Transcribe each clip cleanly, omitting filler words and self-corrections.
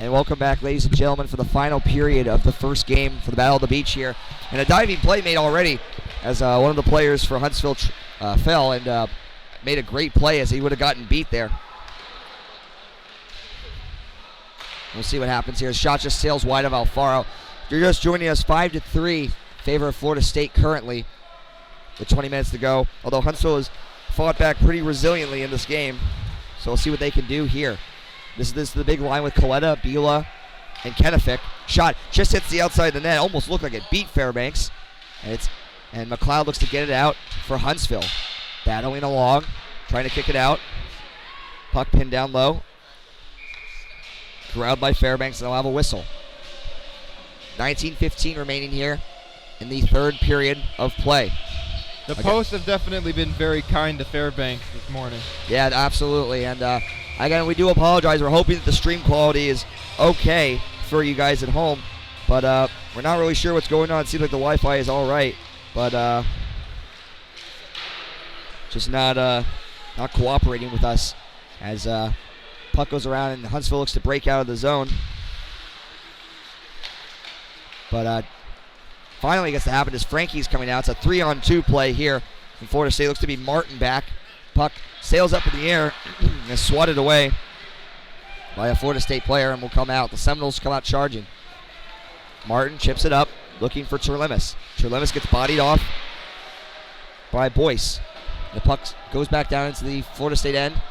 And welcome back, ladies and gentlemen, for the final period of the first game for the Battle of the Beach here. And a diving play made already as one of the players for Huntsville fell and made a great play as he would have gotten beat there. We'll see what happens here. Shot just sails wide of Alfaro. If you're just joining us, 5-3 favor of Florida State currently with 20 minutes to go. Although Huntsville has fought back pretty resiliently in this game. So we'll see what they can do here. This is the big line with Coletta, Bila, and Kennefic. Shot just hits the outside of the net. Almost looked like it beat Fairbanks. And McLeod looks to get it out for Huntsville. Battling along, trying to kick it out. Puck pinned down low. Corralled by Fairbanks, and they'll have a whistle. 19:15 remaining here in the third period of play. The posts have definitely been very kind to Fairbanks this morning. Yeah, absolutely. And again, we do apologize. We're hoping that the stream quality is okay for you guys at home. But we're not really sure what's going on. It seems like the Wi-Fi is all right. But just not cooperating with us as puck goes around and Huntsville looks to break out of the zone. But finally gets to happen as Frankie's coming out. It's a 3-on-2 play here from Florida State. Looks to be Martin back. Puck sails up in the air and is swatted away by a Florida State player and will come out. The Seminoles come out charging. Martin chips it up, looking for Terlemis. Terlemis gets bodied off by Boyce. The puck goes back down into the Florida State end,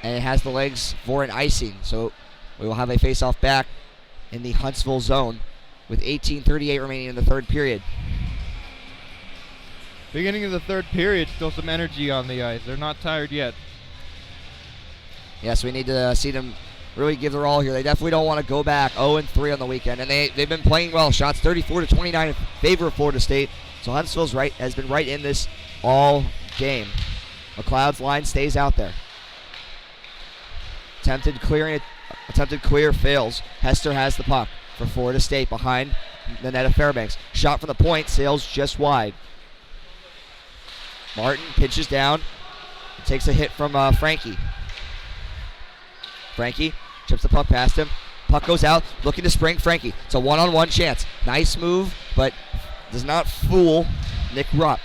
and it has the legs for an icing. So we will have a face-off back in the Huntsville zone with 18:38 remaining in the third period. Beginning of the third period, still some energy on the ice. They're not tired yet. Yes, we need to see them really give their all here. They definitely don't want to go back 0-3 on the weekend, and they've been playing well. Shots 34-29 in favor of Florida State. So Huntsville's has been right in this all game. McLeod's line stays out there. Attempted clear fails. Hester has the puck for Florida State behind the net of Fairbanks. Shot from the point, sails just wide. Martin pitches down, takes a hit from Frankie. Frankie chips the puck past him. Puck goes out, looking to spring Frankie. It's a one-on-one chance. Nice move, but does not fool Nick Rupp.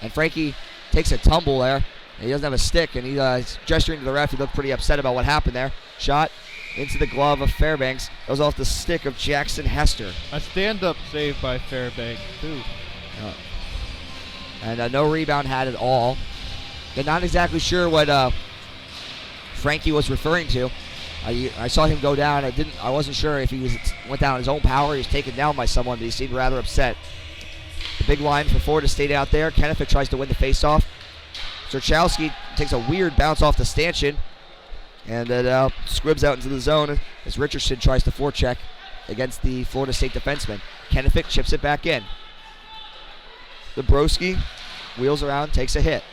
And Frankie takes a tumble there. He doesn't have a stick, and he's gesturing to the ref. He looked pretty upset about what happened there. Shot into the glove of Fairbanks. Goes off the stick of Jackson Hester. A stand-up save by Fairbanks, too. And no rebound had at all. They're not exactly sure what Frankie was referring to. I saw him go down. I wasn't sure if he went down on his own power. He was taken down by someone, but he seemed rather upset. The big line for Florida State out there. Kennefic tries to win the faceoff. Zerchowski takes a weird bounce off the stanchion, and then squibs out into the zone as Richardson tries to forecheck against the Florida State defenseman. Kennefic chips it back in. Dabrowski wheels around, takes a hit.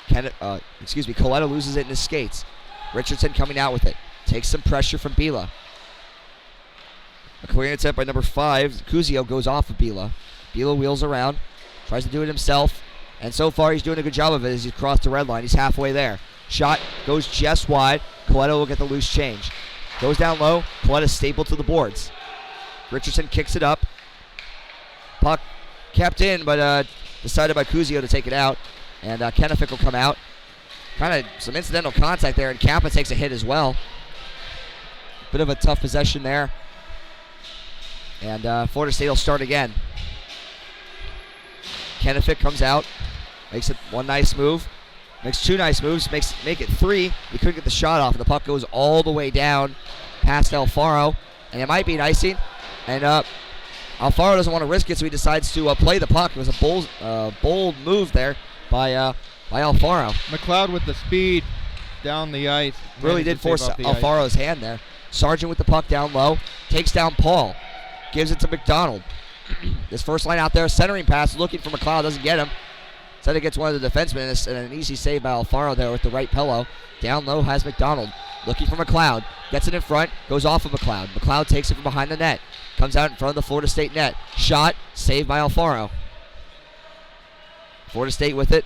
Coletta loses it in his skates. Richardson coming out with it. Takes some pressure from Bila. A clearance attempt by number 5. Cusio goes off of Bila. Bila wheels around, tries to do it himself, and so far he's doing a good job of it as he's crossed the red line. He's halfway there. Shot goes just wide. Coletta will get the loose change. Goes down low. Coletta stapled to the boards. Richardson kicks it up. Puck kept in, but decided by Cusio to take it out. And Kennefic will come out. Kind of some incidental contact there, and Kappa takes a hit as well. Bit of a tough possession there. And Florida State will start again. Kennefic comes out, makes it one nice move, makes two nice moves, make it 3. He couldn't get the shot off, and the puck goes all the way down past Alfaro, and it might be an icing. And Alfaro doesn't want to risk it, so he decides to play the puck. It was a bold move there by Alfaro. McLeod with the speed down the ice. Really did force Alfaro's hand there. Sargent with the puck down low, takes down Paul, gives it to McDonald. This first line out there, centering pass, looking for McLeod, doesn't get him. Instead it gets one of the defensemen, and an easy save by Alfaro there with the right pillow. Down low has McDonald, looking for McLeod, gets it in front, goes off of McLeod. McLeod takes it from behind the net, comes out in front of the Florida State net. Shot, saved by Alfaro. Florida State with it.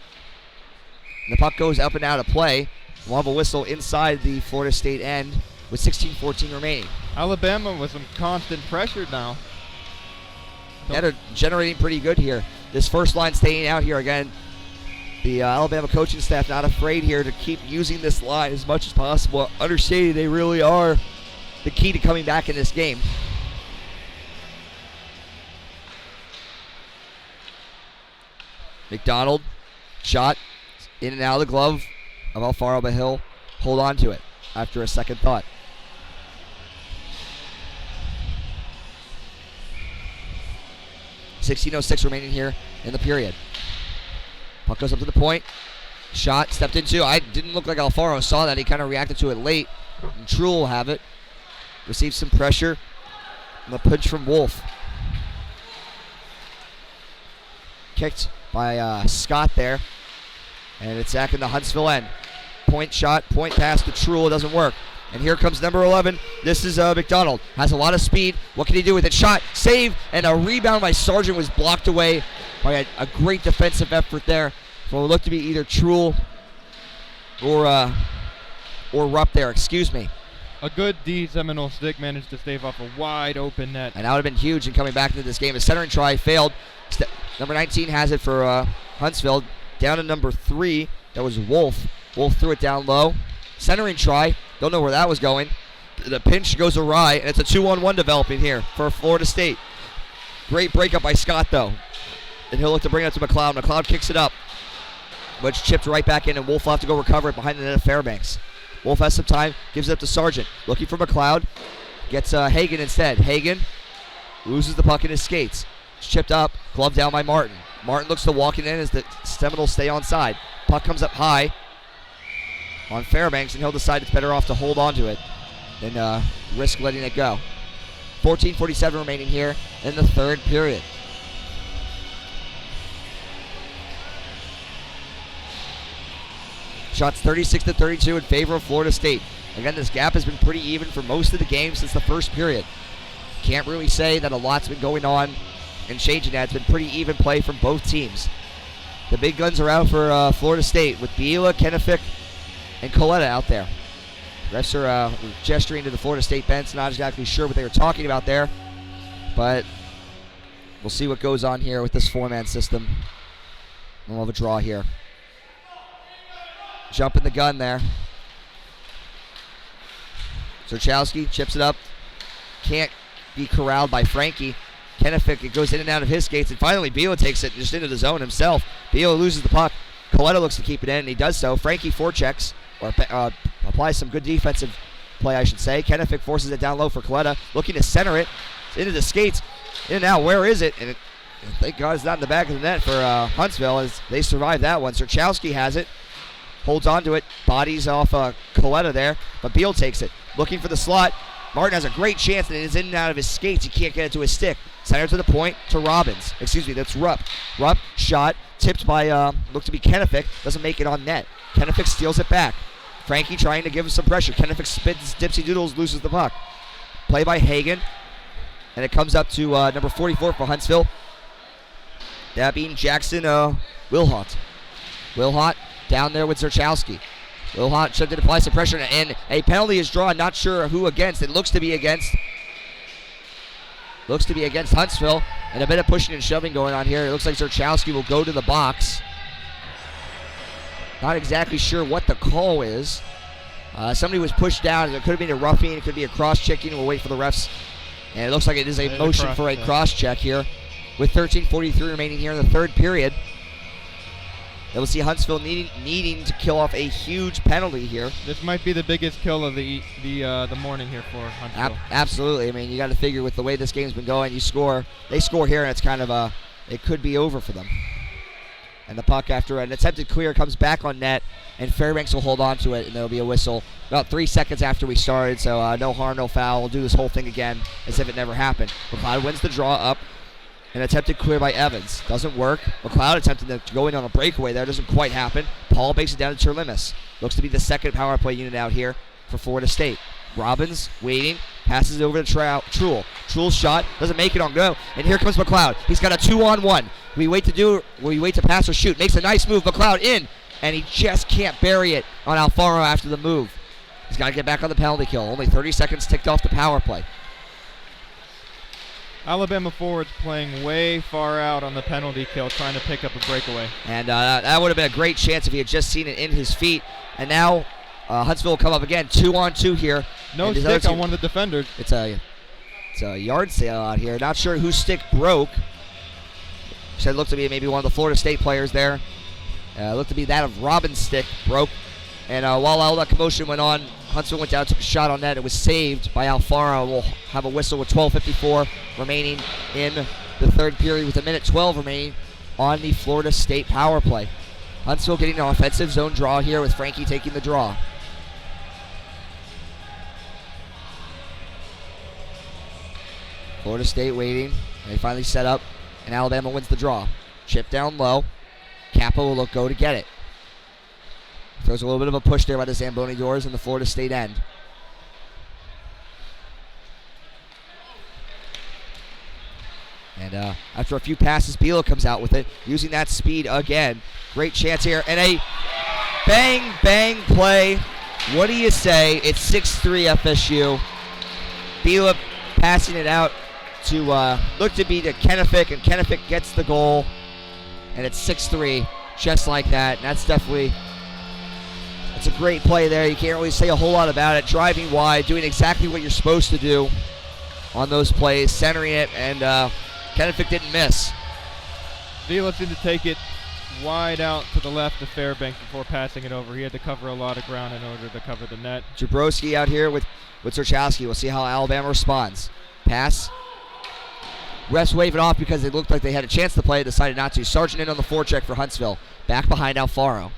And the puck goes up and out of play. We'll have a whistle inside the Florida State end with 16:14 remaining. Alabama with some constant pressure now. And are generating pretty good here. This first line staying out here again. The Alabama coaching staff not afraid here to keep using this line as much as possible, understanding they really are the key to coming back in this game. McDonald, shot in and out of the glove of Alfaro, but he'll hold on to it after a second thought. .16:06 remaining here in the period. Puck goes up to the point. Shot stepped into. I didn't look like Alfaro saw that. He kind of reacted to it late. And True will have it. Receives some pressure. And the punch from Wolf. Kicked by Scott there. And it's back in the Huntsville end. Point shot, point pass to True. It doesn't work. And here comes number 11. This is McDonald. Has a lot of speed. What can he do with it? Shot, save, and a rebound by Sargent was blocked away by a great defensive effort there. So it looked to be either True or Rupp there. Excuse me. A good D Seminole stick managed to stave off a wide open net. And that would have been huge in coming back into this game. A centering try failed. Number 19 has it for Huntsville. Down to number 3. That was Wolf. Wolf threw it down low. Centering try. Don't know where that was going. The pinch goes awry, and it's a 2-on-1 developing here for Florida State. Great breakup by Scott, though. And he'll look to bring it to McLeod. McLeod kicks it up, but it's chipped right back in, and Wolf will have to go recover it behind the net of Fairbanks. Wolf has some time, gives it up to Sargent. Looking for McLeod. Gets Hagan instead. Hagan loses the puck in his skates. It's chipped up, glove down by Martin. Martin looks to walk it in as the Seminoles stay on side. Puck comes up high on Fairbanks, and he'll decide it's better off to hold on to it than risk letting it go. 14:47 remaining here in the third period. Shots 36-32 in favor of Florida State. Again, this gap has been pretty even for most of the game since the first period. Can't really say that a lot's been going on and changing that. It's been pretty even play from both teams. The big guns are out for Florida State with Biela, Kennefic, and Coletta out there. Refs are gesturing to the Florida State bench. Not exactly sure what they were talking about there, but we'll see what goes on here with this four-man system. We'll have a draw here. Jump in the gun there. Zerchowski chips it up. Can't be corralled by Frankie. Kennefic, it goes in and out of his skates, and finally Biela takes it just into the zone himself. Biela loses the puck. Coletta looks to keep it in, and he does so. Frankie forechecks, or applies some good defensive play, I should say. Kennefic forces it down low for Coletta, looking to center it. It's into the skates. In and out, where is it? And thank God it's not in the back of the net for Huntsville as they survive that one. Zerchowski has it, holds on to it, bodies off Coletta there, but Beal takes it. Looking for the slot. Martin has a great chance, and it is in and out of his skates. He can't get it to his stick. Center to the point to Robbins. Excuse me, that's Rupp. Rupp, shot, tipped by, looked to be Kennefic. Doesn't make it on net. Kennefic steals it back. Frankie trying to give him some pressure. Kennefic spins dipsy doodles, loses the puck. Play by Hagan. And it comes up to number 44 for Huntsville. That being Jackson Wilhot. Wilhot down there with Zerchowski. Wilhot tried to apply some pressure, and a penalty is drawn. Not sure who against. It looks to be against Huntsville, and a bit of pushing and shoving going on here. It looks like Zerchowski will go to the box. Not exactly sure what the call is. Somebody was pushed down. It could have been a roughing. It could be a cross-checking. We'll wait for the refs. And it looks like it is a motion for a cross-check here with 13:43 remaining here in the third period. We'll see Huntsville needing to kill off a huge penalty here. This might be the biggest kill of the morning here for Huntsville. Absolutely. I mean, you got to figure with the way this game's been going, they score here, and it's kind of it could be over for them. And the puck, after an attempted clear, comes back on net, and Fairbanks will hold on to it, and there'll be a whistle about 3 seconds after we started. So no harm, no foul. We'll do this whole thing again as if it never happened. McLeod wins the draw up. An attempted clear by Evans. Doesn't work. McLeod attempted to go in on a breakaway there. Doesn't quite happen. Paul makes it down to Terlimis. Looks to be the second power play unit out here for Florida State. Robbins waiting. Passes it over to Truel. Truel's shot. Doesn't make it on go. And here comes McLeod. He's got a 2-on-1. We wait to pass or shoot. Makes a nice move. McLeod in. And he just can't bury it on Alfaro after the move. He's got to get back on the penalty kill. Only 30 seconds ticked off the power play. Alabama forwards playing way far out on the penalty kill, trying to pick up a breakaway. And that would have been a great chance if he had just seen it in his feet. And now Huntsville will come up again, 2-on-2 here. No stick on one of the defenders. It's a yard sale out here. Not sure whose stick broke. Said looked to be maybe one of the Florida State players there. Looked to be that of Robin's stick broke. And while all that commotion went on, Huntsville went down, took a shot on net. It was saved by Alfaro. We'll have a whistle with 12:54 remaining in the third period with 1:12 remaining on the Florida State power play. Huntsville getting an offensive zone draw here with Frankie taking the draw. Florida State waiting. They finally set up, and Alabama wins the draw. Chip down low. Kappa will go to get it. Throws a little bit of a push there by the Zamboni doors in the Florida State end. And after a few passes, Bilo comes out with it, using that speed again. Great chance here, and a bang, bang play. What do you say? It's 6-3 FSU. Bilo passing it out to look to be to Kennefic, and Kennefic gets the goal, and it's 6-3, just like that. And that's definitely, it's a great play there. You can't really say a whole lot about it. Driving wide, doing exactly what you're supposed to do on those plays, centering it, and Kennefic didn't miss. Vila seemed to take it wide out to the left of Fairbanks before passing it over. He had to cover a lot of ground in order to cover the net. Jabrowski out here with Zerchowski. We'll see how Alabama responds. Pass. Refs wave it off because they looked like they had a chance to play. Decided not to. Sargent in on the forecheck for Huntsville. Back behind Alfaro.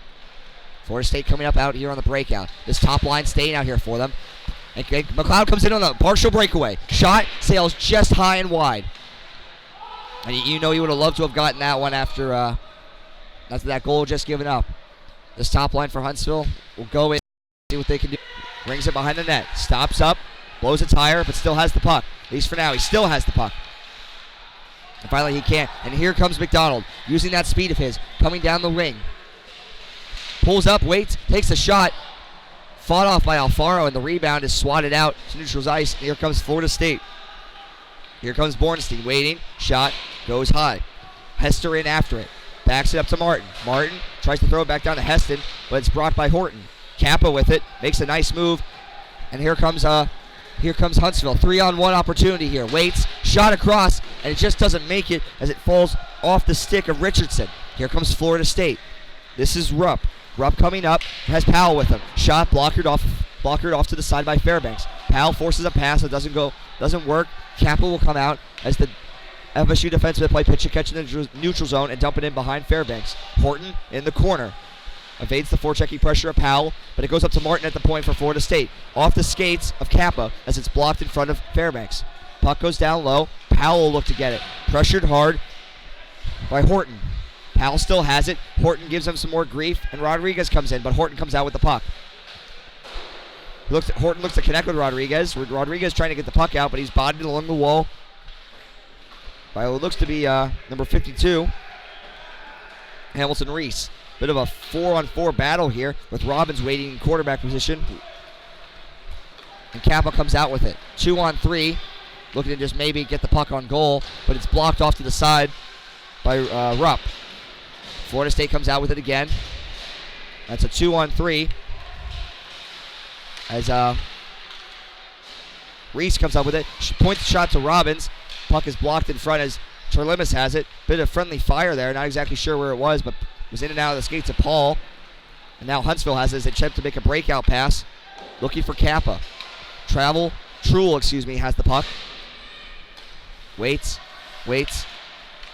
Florida State coming up out here on the breakout. This top line staying out here for them. And McLeod comes in on the partial breakaway. Shot sails just high and wide. And you know he would have loved to have gotten that one after that goal just given up. This top line for Huntsville will go in, see what they can do. Brings it behind the net. Stops up. Blows a tire, but still has the puck. At least for now, he still has the puck. And finally he can't. And here comes McDonald, using that speed of his, coming down the wing. Pulls up, waits, takes a shot. Fought off by Alfaro, and the rebound is swatted out to neutral ice. Here comes Florida State. Here comes Bornstein, waiting. Shot goes high. Hester in after it. Backs it up to Martin. Martin tries to throw it back down to Heston, but it's blocked by Horton. Kappa with it, makes a nice move. And here comes Huntsville. 3-on-1 opportunity here. Waits, shot across, and it just doesn't make it as it falls off the stick of Richardson. Here comes Florida State. This is Rupp. Rupp coming up, has Powell with him. Shot blockered off to the side by Fairbanks. Powell forces a pass that doesn't work. Kappa will come out as the FSU defenseman play pitch and catch in the neutral zone and dump it in behind Fairbanks. Horton in the corner. Evades the forechecking pressure of Powell, but it goes up to Martin at the point for Florida State. Off the skates of Kappa as it's blocked in front of Fairbanks. Puck goes down low. Powell will look to get it. Pressured hard by Horton. Powell still has it. Horton gives him some more grief, and Rodriguez comes in, but Horton comes out with the puck. Horton looks to connect with Rodriguez. Rodriguez trying to get the puck out, but he's bodied along the wall by what looks to be number 52, Hamilton Reese. Bit of a 4-on-4 battle here with Robbins waiting in quarterback position. And Kappa comes out with it. 2-on-3, looking to just maybe get the puck on goal, but it's blocked off to the side by Rupp. Florida State comes out with it again. That's a 2-on-3. As Reese comes up with it, points the shot to Robbins. Puck is blocked in front as Charlimus has it. Bit of friendly fire there. Not exactly sure where it was, but was in and out of the skates of Paul. And now Huntsville has it as they attempt to make a breakout pass. Looking for Kappa. Truel, has the puck. Waits.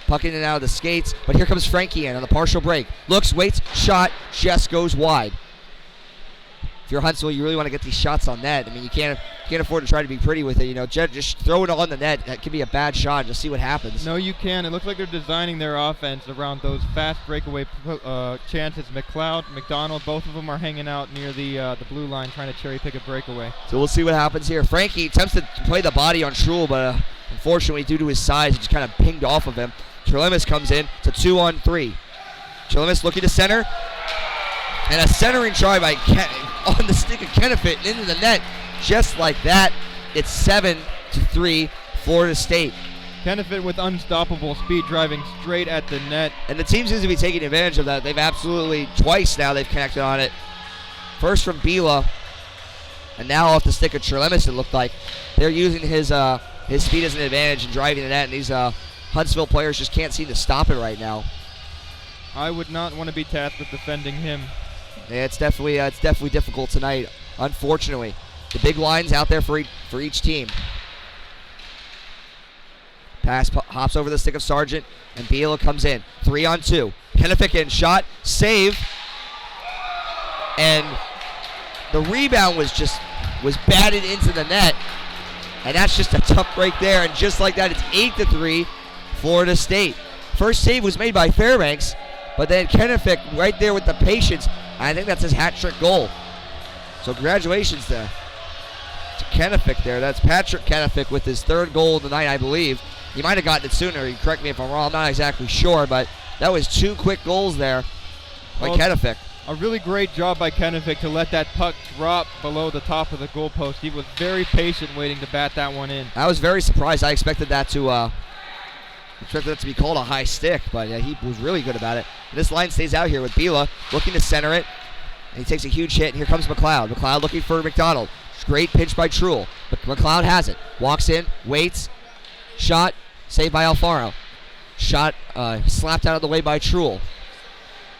Puck in and out of the skates, but here comes Frankie in on the partial break. Looks, waits, shot, just goes wide. If you're Huntsville, you really want to get these shots on net. I mean, you can't afford to try to be pretty with it. You know, just throw it on the net. That could be a bad shot. Just see what happens. No, you can. It looks like they're designing their offense around those fast breakaway chances. McLeod, McDonald, both of them are hanging out near the blue line trying to cherry pick a breakaway. So we'll see what happens here. Frankie attempts to play the body on Truel, but unfortunately, due to his size, it just kind of pinged off of him. Charlimus comes in. It's a 2-on-3. Charlimus looking to center. And a centering try by on the stick of Kennefitt and into the net. Just like that, it's 7-3 Florida State. Kennefitt with unstoppable speed driving straight at the net. And the team seems to be taking advantage of that. They've absolutely, twice now they've connected on it. First from Bila, and now off the stick of Cherlemis, it looked like. They're using his speed as an advantage and driving the net, and these Huntsville players just can't seem to stop it right now. I would not want to be tasked with defending him. Yeah, it's definitely difficult tonight, unfortunately. The big lines out there for each team. Pass hops over the stick of Sargent, and Bila comes in. 3-on-2. Kennefitt in shot, save, and the rebound was batted into the net, and that's just a tough break there. And just like that, it's 8-3 Florida State. First save was made by Fairbanks, but then Kennefitt right there with the patience. I think that's his hat-trick goal. So congratulations to Kennefitt there. That's Patrick Kennefitt with his third goal of the night, I believe. He might have gotten it sooner. You correct me if I'm wrong. I'm not exactly sure, but that was 2 quick goals there by Kennefitt. A really great job by Kennefitt to let that puck drop below the top of the goalpost. He was very patient waiting to bat that one in. I was very surprised. I expected that to be called a high stick, but he was really good about it. And this line stays out here with Bila looking to center it, and he takes a huge hit, and here comes McLeod. McLeod looking for McDonald. Great pitch by Truel. McLeod has it. Walks in, waits, shot, saved by Alfaro. Shot slapped out of the way by Truel.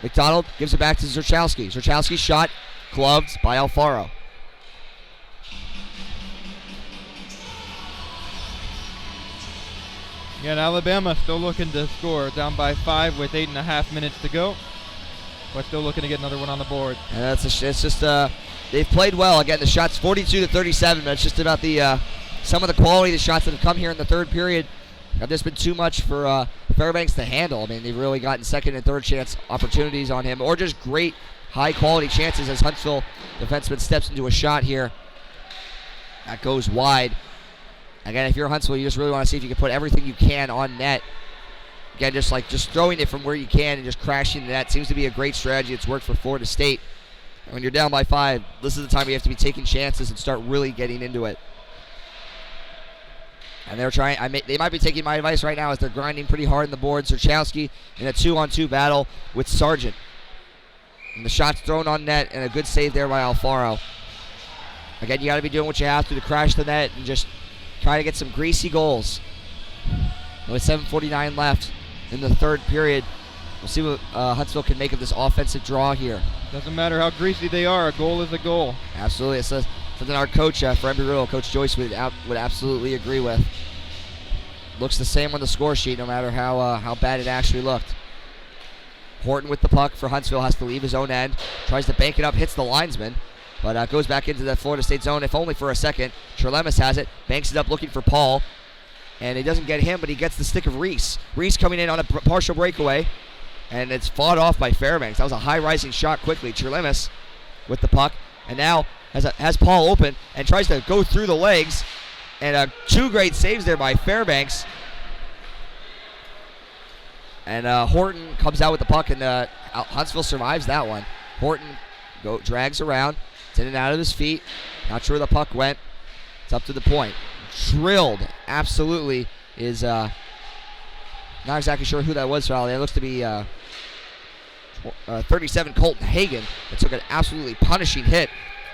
McDonald gives it back to Zerchowski. Zerchowski's shot gloved by Alfaro. Yeah, and Alabama still looking to score, down by 5 with 8.5 minutes to go, but still looking to get another one on the board. And they've played well. Again, the shot's 42-37, but it's just about some of the quality of the shots that have come here in the third period have just been too much for Fairbanks to handle. I mean, they've really gotten second and third chance opportunities on him, or just great high-quality chances as Huntsville defenseman steps into a shot here. That goes wide. Again, if you're Huntsville, you just really want to see if you can put everything you can on net. Again, just throwing it from where you can and just crashing the net seems to be a great strategy. It's worked for Florida State. And when you're down by 5, this is the time you have to be taking chances and start really getting into it. And they're trying. They might be taking my advice right now as they're grinding pretty hard in the board. Zerchowski in a 2-on-2 battle with Sargent. And the shot's thrown on net, and a good save there by Alfaro. Again, you got to be doing what you have to crash the net and just try to get some greasy goals. With 7:49 left in the third period, we'll see what Huntsville can make of this offensive draw here. Doesn't matter how greasy they are, a goal is a goal. Absolutely. It's something our coach for Embry-Riddle, Coach Joyce, would absolutely agree with. Looks the same on the score sheet, no matter how bad it actually looked. Horton with the puck for Huntsville has to leave his own end. Tries to bank it up, hits the linesman, but goes back into the Florida State zone, if only for a second. Cherlemis has it, banks it up looking for Paul, and he doesn't get him, but he gets the stick of Reese. Reese coming in on a partial breakaway, and it's fought off by Fairbanks. That was a high-rising shot quickly. Cherlemis with the puck, and now has Paul open and tries to go through the legs, and 2 great saves there by Fairbanks. And Horton comes out with the puck, and Huntsville survives that one. Horton drags around. It's in and out of his feet. Not sure where the puck went. It's up to the point. Drilled, absolutely, is not exactly sure who that was, Charlie. It looks to be 37 Colton Hagan that took an absolutely punishing hit.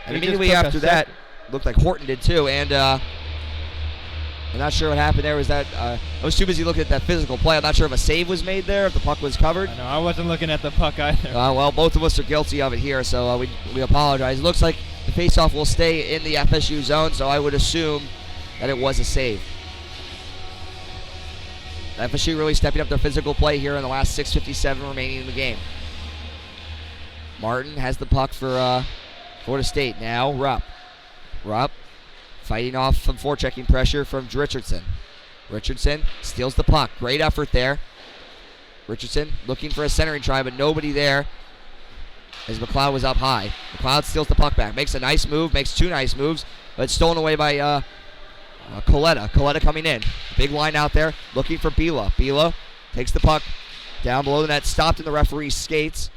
And immediately after that, looked like Horton did too. And I'm not sure what happened there. I was too busy looking at that physical play. I'm not sure if a save was made there, if the puck was covered. I know, I wasn't looking at the puck either. Well, both of us are guilty of it here, so we apologize. It looks like the faceoff will stay in the FSU zone, so I would assume that it was a save. FSU really stepping up their physical play here in the last 6:57 remaining in the game. Martin has the puck for Florida State. Now Rupp fighting off some forechecking pressure from Richardson. Richardson steals the puck. Great effort there. Richardson looking for a centering try, but nobody there as McLeod was up high. McLeod steals the puck back. Makes a nice move. Makes 2 nice moves, but it's stolen away by Coletta. Coletta coming in. Big line out there looking for Bila. Bila takes the puck down below the net. Stopped in the referee's skates.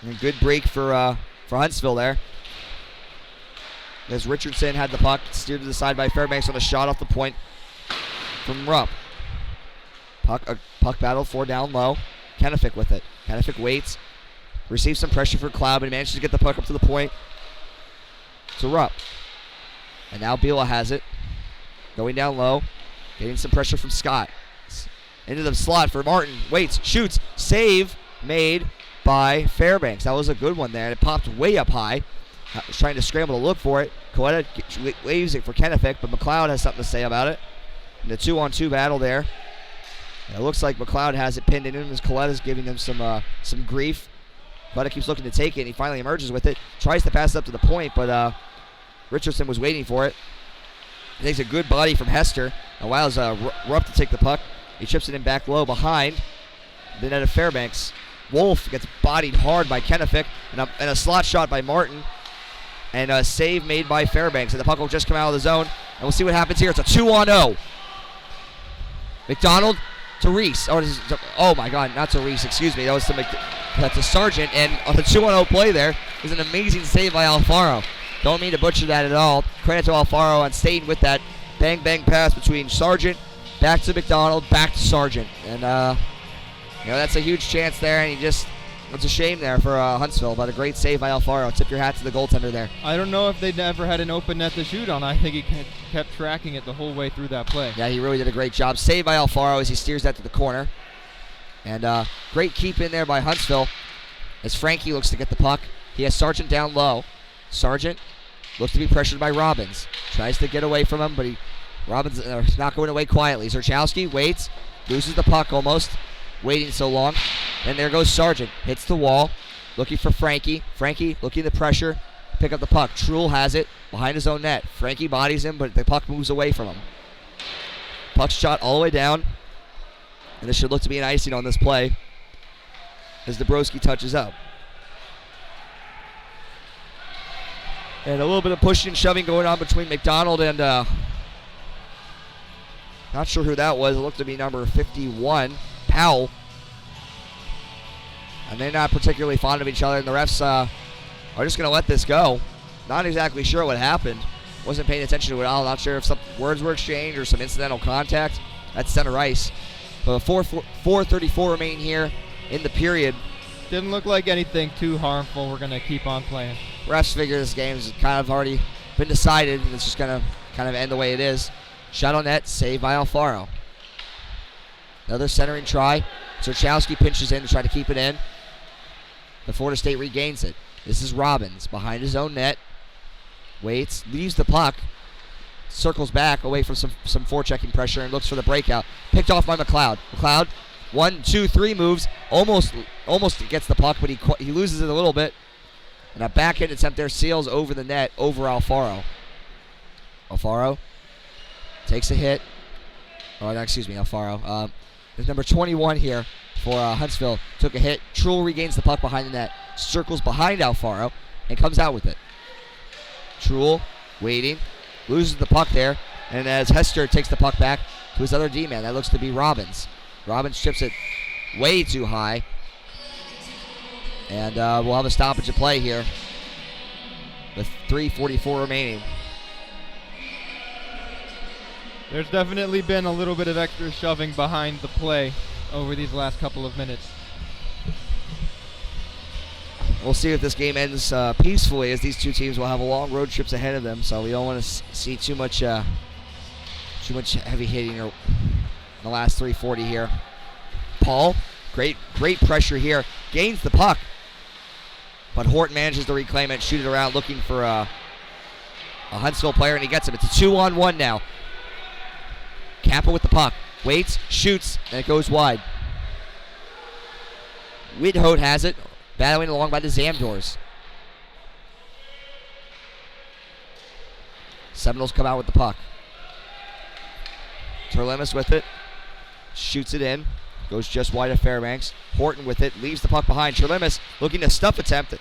And good break for for Huntsville there. As Richardson had the puck, steered to the side by Fairbanks on a shot off the point from Rupp. Puck battle for down low. Kennefic with it. Kennefic waits. Receives some pressure for Cloud, but he manages to get the puck up to the point to Rupp. And now Bila has it. Going down low. Getting some pressure from Scott. Into the slot for Martin. Waits. Shoots. Save made by Fairbanks. That was a good one there. And it popped way up high. Was trying to scramble to look for it. Coetta waves it for Kennefic, but McLeod has something to say about it. In the 2-on-2 battle there. And it looks like McLeod has it pinned in him as Coetta's giving him some grief. Coetta keeps looking to take it, and he finally emerges with it. Tries to pass it up to the point, but Richardson was waiting for it. He takes a good body from Hester. Allows Rupp to take the puck. He chips it in back low behind the net of Fairbanks. Wolf gets bodied hard by Kennefic, and a slot shot by Martin. And a save made by Fairbanks. And the puck will just come out of the zone. And we'll see what happens here. It's a 2-on-0. McDonald to Reese. Oh my God, not to Reese, excuse me. That was to Sargent. And on the 2-on-0 play there is an amazing save by Alfaro. Don't mean to butcher that at all. Credit to Alfaro on staying with that bang pass between Sargent, back to McDonald, back to Sargent. And that's a huge chance there. And it's a shame there for Huntsville, but a great save by Alfaro. Tip your hat to the goaltender there. I don't know if they never had an open net to shoot on. I think he kept tracking it the whole way through that play. Yeah, he really did a great job. Save by Alfaro as he steers that to the corner. And great keep in there by Huntsville as Frankie looks to get the puck. He has Sargent down low. Sargent looks to be pressured by Robbins. Tries to get away from him, but Robbins not going away quietly. Zerchowski waits, loses the puck almost. Waiting so long. And there goes Sargent. Hits the wall. Looking for Frankie. Frankie looking at the pressure. Pick up the puck. Truhl has it behind his own net. Frankie bodies him, but the puck moves away from him. Puck shot all the way down. And this should look to be an icing on this play as Dabrowski touches up. And a little bit of pushing and shoving going on between McDonald and not sure who that was. It looked to be number 51. Powell. And they're not particularly fond of each other, and the refs are just going to let this go. Not exactly sure what happened. Wasn't paying attention to it all. Not sure if some words were exchanged or some incidental contact at center ice. But 4:34 remaining here in the period. Didn't look like anything too harmful. We're going to keep on playing. Refs figure this game's kind of already been decided, and it's just going to kind of end the way it is. Shot on net, saved by Alfaro. Another centering try. Zerchowski pinches in to try to keep it in. The Florida State regains it. This is Robbins behind his own net. Waits, leaves the puck. Circles back away from some forechecking pressure and looks for the breakout. Picked off by McLeod. McLeod, 1, 2, 3 moves. Almost gets the puck, but he loses it a little bit. And a backhand attempt there sails over the net over Alfaro. Alfaro takes a hit. Oh, no, excuse me, Alfaro. There's number 21 here for Huntsville. Took a hit. Truhl regains the puck behind the net. Circles behind Alfaro and comes out with it. Truhl waiting. Loses the puck there. And as Hester takes the puck back to his other D-man, that looks to be Robbins. Robbins chips it way too high. And we'll have a stoppage of play here with 3:44 remaining. There's definitely been a little bit of extra shoving behind the play over these last couple of minutes. We'll see if this game ends peacefully, as these two teams will have a long road trips ahead of them. So we don't want to see too much heavy hitting in the last 3:40 here. Paul, great pressure here, gains the puck, but Horton manages to reclaim it, shoot it around, looking for a Huntsville player, and he gets him. It's a 2-on-1 now. Kappa with the puck, waits, shoots, and it goes wide. Widhote has it, battling along by the Zamdors. Seminoles come out with the puck. Terlemus with it, shoots it in, goes just wide of Fairbanks. Horton with it, leaves the puck behind. Terlemus looking to stuff attempt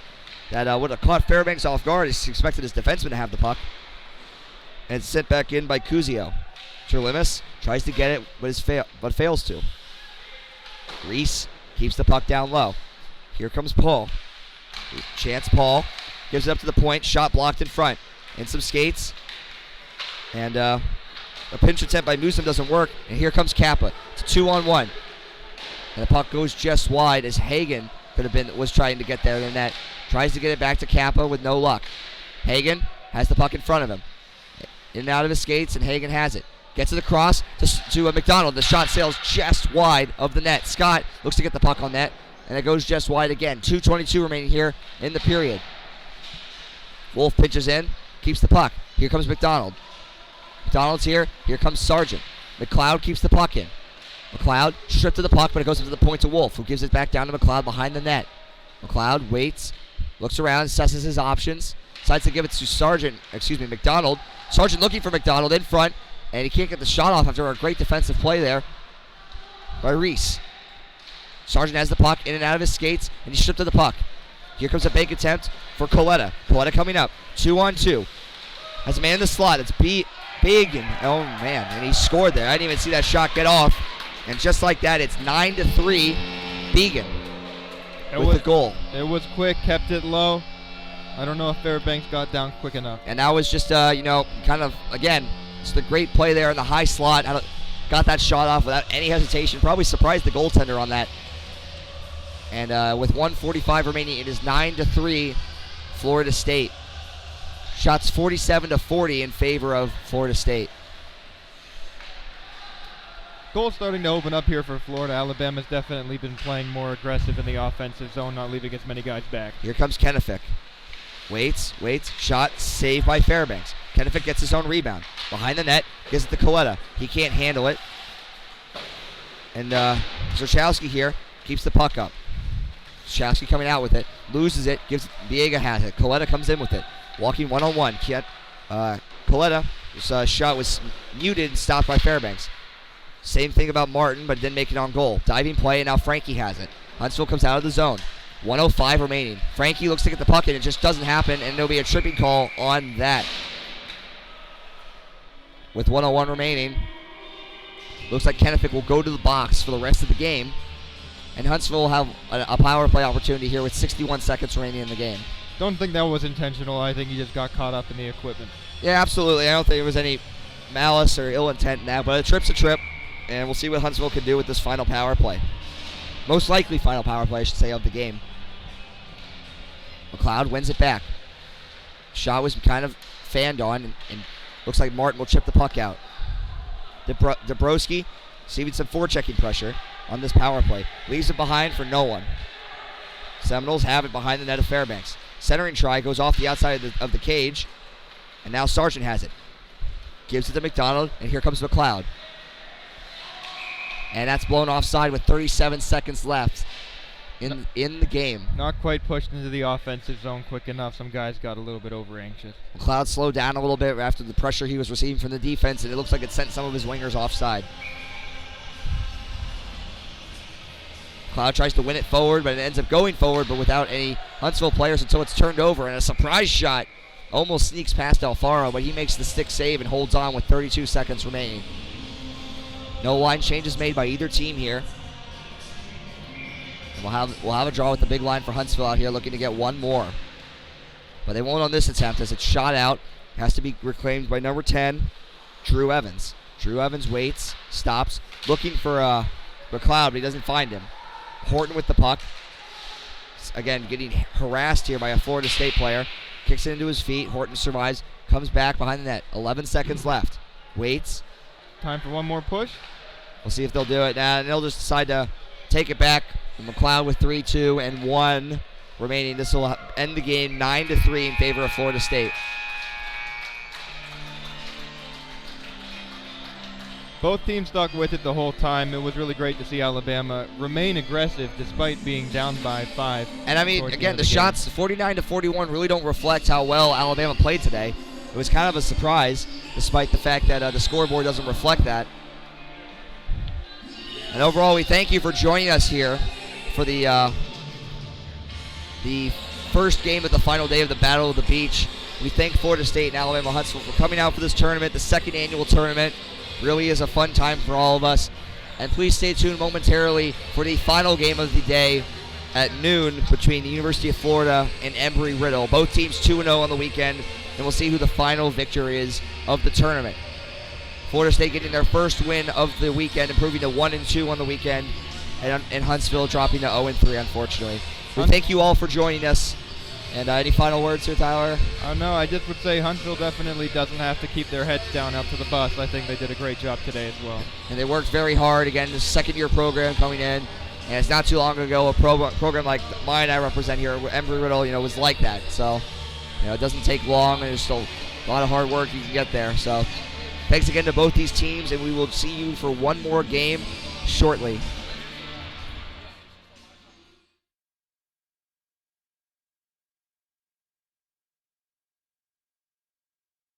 that would have caught Fairbanks off guard. He expected his defenseman to have the puck. And it's sent back in by Kuzio. Terlemus tries to get it, but fails to. Reese keeps the puck down low. Here comes Paul. Chance Paul gives it up to the point. Shot blocked in front. And some skates. And a pinch attempt by Musum doesn't work. And here comes Kappa. It's a 2-on-1. And the puck goes just wide as Hagen was trying to get there in the net. Tries to get it back to Kappa with no luck. Hagen has the puck in front of him. In and out of his skates, and Hagen has it. Gets it across to McDonald. The shot sails just wide of the net. Scott looks to get the puck on net, and it goes just wide again. 2:22 remaining here in the period. Wolf pitches in, keeps the puck. Here comes McDonald. McDonald's here. Here comes Sargent. McLeod keeps the puck in. McLeod stripped to the puck, but it goes into the point to Wolf, who gives it back down to McLeod behind the net. McLeod waits, looks around, assesses his options, decides to give it to McDonald. Sargent looking for McDonald in front, and he can't get the shot off after a great defensive play there by Reese. Sargent has the puck in and out of his skates, and he's stripped to the puck. Here comes a bank attempt for Coletta. Coletta coming up, 2-on-2. Has a man in the slot. It's big, and oh man, and he scored there. I didn't even see that shot get off. And just like that, it's 9-3, Began with the goal. It was quick, kept it low. I don't know if Fairbanks got down quick enough. And that was just, kind of, again, just a great play there in the high slot. Got that shot off without any hesitation. Probably surprised the goaltender on that. And with 1:45 remaining, it is 9-3, Florida State. Shots 47-40 in favor of Florida State. Goal starting to open up here for Florida. Alabama's definitely been playing more aggressive in the offensive zone, not leaving as many guys back. Here comes Kennefic. Waits, shot, saved by Fairbanks. Kennefic gets his own rebound. Behind the net, gives it to Coletta. He can't handle it. And Zerchowski here keeps the puck up. Zerchowski coming out with it, loses it, Viega has it. Coletta comes in with it. Walking one-on-one. Coletta's shot was muted and stopped by Fairbanks. Same thing about Martin, but didn't make it on goal. Diving play, and now Frankie has it. Huntsville comes out of the zone. 1:05 remaining. Frankie looks to get the puck in. It just doesn't happen, and there'll be a tripping call on that. With 1:01 remaining, looks like Kennefic will go to the box for the rest of the game, and Huntsville will have a power play opportunity here with 61 seconds remaining in the game. Don't think that was intentional. I think he just got caught up in the equipment. Yeah, absolutely. I don't think there was any malice or ill intent in that, but a trip's a trip, and we'll see what Huntsville can do with this final power play. Most likely final power play, I should say, of the game. McLeod wins it back. Shot was kind of fanned on, and looks like Martin will chip the puck out. Dabrowski receiving some forechecking pressure on this power play. Leaves it behind for no one. Seminoles have it behind the net of Fairbanks. Centering try goes off the outside of the cage, and now Sargent has it. Gives it to McDonald, and here comes McLeod. And that's blown offside with 37 seconds left in the game. Not quite pushed into the offensive zone quick enough. Some guys got a little bit over anxious. McLeod slowed down a little bit after the pressure he was receiving from the defense, and it looks like it sent some of his wingers offside. McLeod tries to win it forward, but it ends up going forward, but without any Huntsville players until it's turned over, and a surprise shot almost sneaks past Alfaro, but he makes the stick save and holds on with 32 seconds remaining. No line changes made by either team here. And we'll have a draw with the big line for Huntsville out here, looking to get one more. But they won't on this attempt as it's shot out. It has to be reclaimed by number 10, Drew Evans. Drew Evans waits, stops, looking for McLeod, but he doesn't find him. Horton with the puck. Again, getting harassed here by a Florida State player. Kicks it into his feet. Horton survives, comes back behind the net. 11 seconds left. Waits. Time for one more push. We'll see if they'll do it. Now they'll just decide to take it back. McLeod with 3, 2, and 1 remaining. This will end the game 9-3 in favor of Florida State. Both teams stuck with it the whole time. It was really great to see Alabama remain aggressive despite being down by 5. And I mean, again, the shots 49-41 really don't reflect how well Alabama played today. It was kind of a surprise, despite the fact that the scoreboard doesn't reflect that. And overall, we thank you for joining us here for the first game of the final day of the Battle of the Beach. We thank Florida State and Alabama Huntsville for coming out for this tournament, the second annual tournament. Really is a fun time for all of us. And please stay tuned momentarily for the final game of the day at noon between the University of Florida and Embry-Riddle. Both teams 2-0 on the weekend, and we'll see who the final victor is of the tournament. Florida State getting their first win of the weekend, improving to 1-2 on the weekend, and Huntsville dropping to 0-3, unfortunately. We thank you all for joining us. And any final words here, Tyler? No, I just would say Huntsville definitely doesn't have to keep their heads down up to the bus. I think they did a great job today as well. And they worked very hard. Again, this second-year program coming in. And it's not too long ago a program like mine I represent here, Embry-Riddle, was like that. So, it doesn't take long, and there's still a lot of hard work you can get there. So, thanks again to both these teams, and we will see you for one more game shortly.